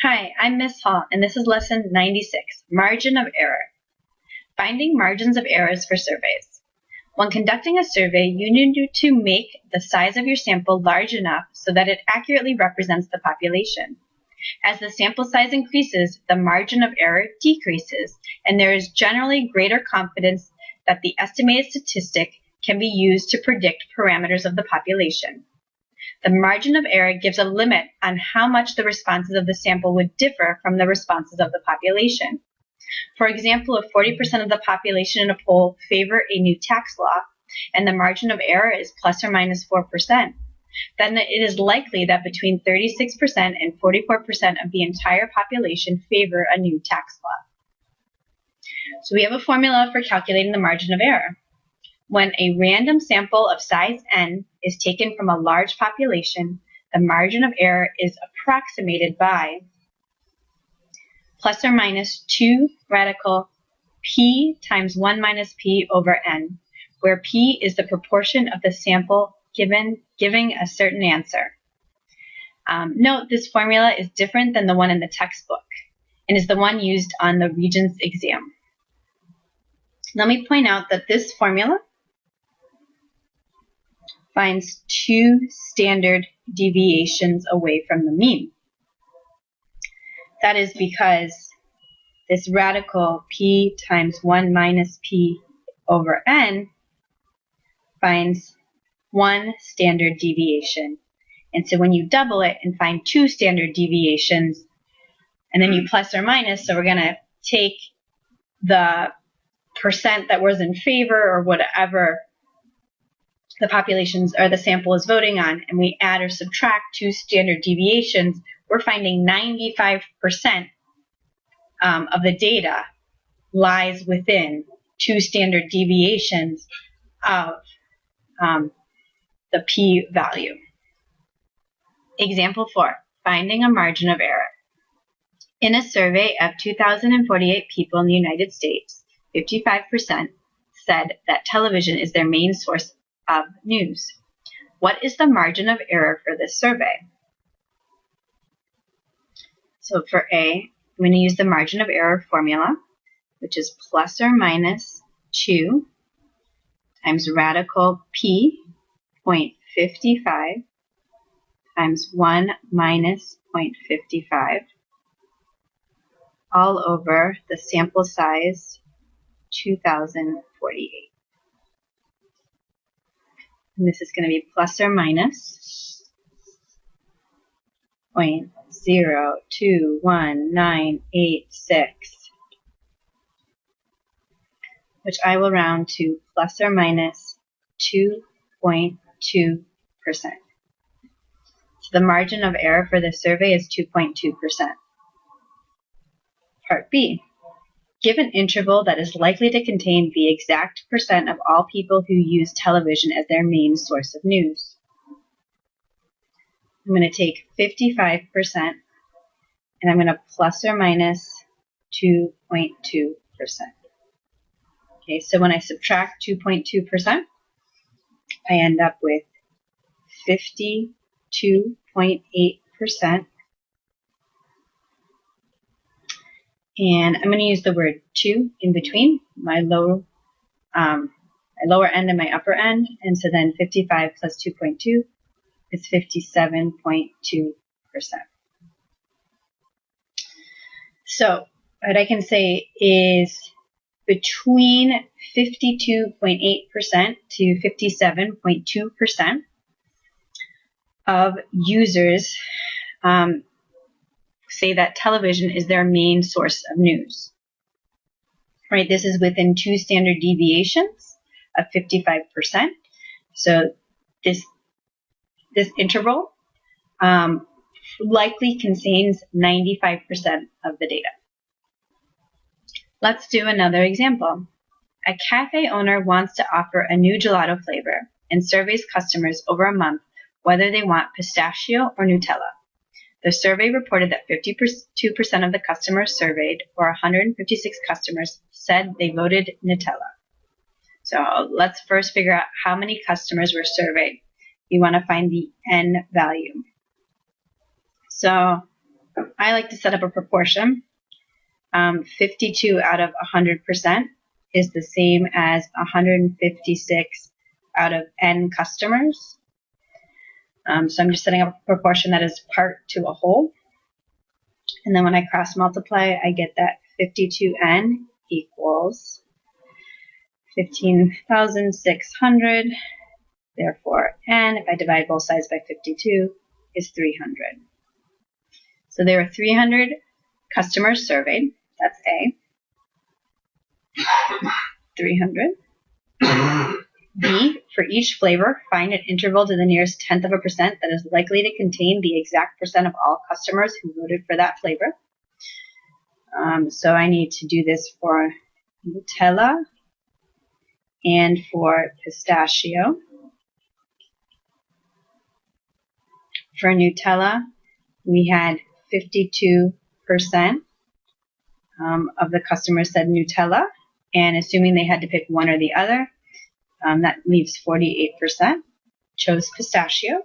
Hi, I'm Miss Hall, and this is Lesson 96, Margin of Error. Finding margins of errors for surveys. When conducting a survey, you need to make the size of your sample large enough so that it accurately represents the population. As the sample size increases, the margin of error decreases, and there is generally greater confidence that the estimated statistic can be used to predict parameters of the population. The margin of error gives a limit on how much the responses of the sample would differ from the responses of the population. For example, if 40% of the population in a poll favor a new tax law, and the margin of error is plus or minus 4%, then it is likely that between 36% and 44% of the entire population favor a new tax law. So we have a formula for calculating the margin of error. When a random sample of size n is taken from a large population, the margin of error is approximated by plus or minus 2 radical p times 1 minus p over n, where p is the proportion of the sample giving a certain answer. Note this formula is different than the one in the textbook and is the one used on the Regents exam. Let me point out that this formula finds 2 standard deviations away from the mean. That is because this radical p times 1 minus p over n finds 1 standard deviation. And so when you double it and find 2 standard deviations, and then you plus or minus, so we're going to take the percent that was in favor or whatever the populations or the sample is voting on, and we add or subtract 2 standard deviations, we're finding 95% of the data lies within 2 standard deviations of the p-value. Example 4, finding a margin of error. In a survey of 2,048 people in the United States, 55% said that television is their main source of news. What is the margin of error for this survey? So for A, I'm going to use the margin of error formula, which is plus or minus 2 times radical p 0.55 times 1 minus 0.55 all over the sample size 2,048. And this is going to be plus or minus 0.021986, which I will round to plus or minus 2.2%. So the margin of error for this survey is 2.2%. Part B. Give an interval that is likely to contain the exact percent of all people who use television as their main source of news. I'm going to take 55% and I'm going to plus or minus 2.2%. Okay, so when I subtract 2.2%, I end up with 52.8%. And I'm going to use the word 2 in between my lower end and my upper end. And so then 55 plus 2.2 is 57.2%. So what I can say is between 52.8% to 57.2% of users say that television is their main source of news. Right, this is within 2 standard deviations of 55%. So this interval likely contains 95% of the data. Let's do another example. A cafe owner wants to offer a new gelato flavor and surveys customers over a month whether they want pistachio or Nutella. The survey reported that 52% of the customers surveyed, or 156 customers, said they voted Nutella. So let's first figure out how many customers were surveyed. We want to find the n value. So I like to set up a proportion. 52 out of 100% is the same as 156 out of n customers. So I'm just setting up a proportion that is part to a whole. And then when I cross multiply, I get that 52n equals 15,600. Therefore, n, if I divide both sides by 52, is 300. So there are 300 customers surveyed. That's A. 300. B, for each flavor, find an interval to the nearest tenth of a percent that is likely to contain the exact percent of all customers who voted for that flavor. So I need to do this for Nutella and for pistachio. For Nutella, we had 52% of the customers said Nutella, and assuming they had to pick one or the other, that leaves 48% chose pistachio.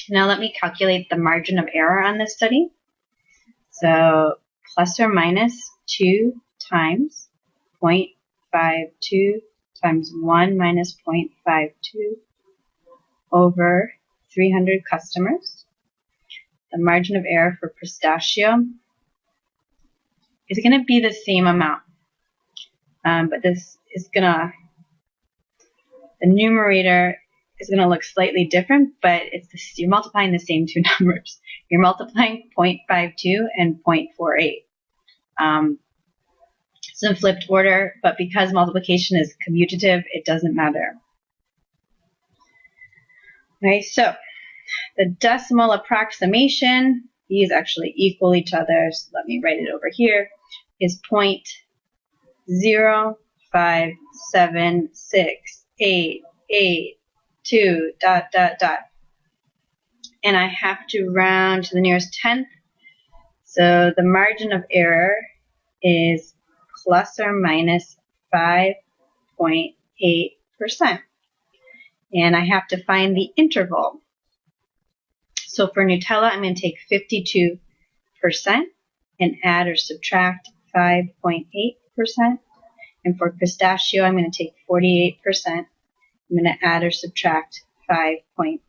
Now let me calculate the margin of error on this study. So plus or minus 2 times 0.52 times 1 minus 0.52 over 300 customers. The margin of error for pistachio is going to be the same amount, but this is going to, the numerator is going to look slightly different, but you're multiplying the same two numbers. You're multiplying 0.52 and 0.48. It's in flipped order, but because multiplication is commutative, it doesn't matter. Okay, so the decimal approximation, these actually equal each other, so let me write it over here, is 0.0576882 ... And I have to round to the nearest tenth, so the margin of error is plus or minus 5.8%. And I have to find the interval. So for Nutella, I'm going to take 52% and add or subtract 5.8%. And for pistachio, I'm going to take 48%. I'm going to add or subtract 5.8%.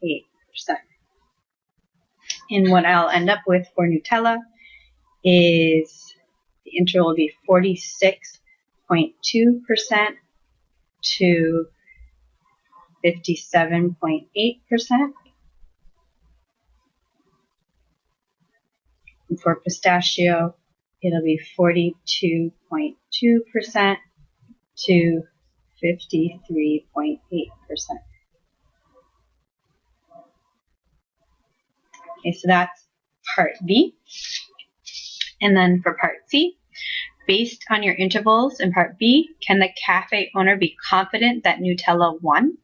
And what I'll end up with for Nutella is the interval will be 46.2% to 57.8%. And for pistachio, it'll be 42.2% to 53.8%. Okay, so that's part B. And then for part C, based on your intervals in part B, can the cafe owner be confident that Nutella won?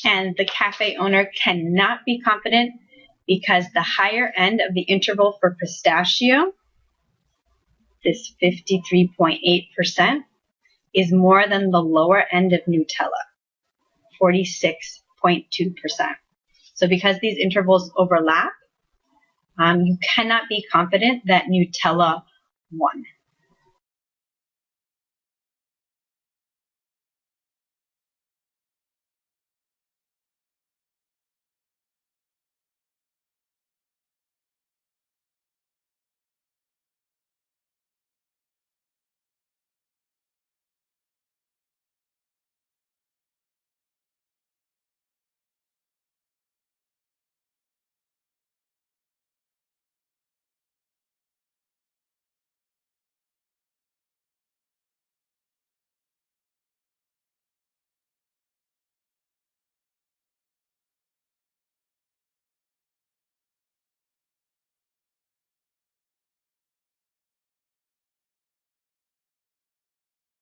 And the cafe owner cannot be confident because the higher end of the interval for pistachio, this 53.8%, is more than the lower end of Nutella, 46.2%. So because these intervals overlap, you cannot be confident that Nutella won.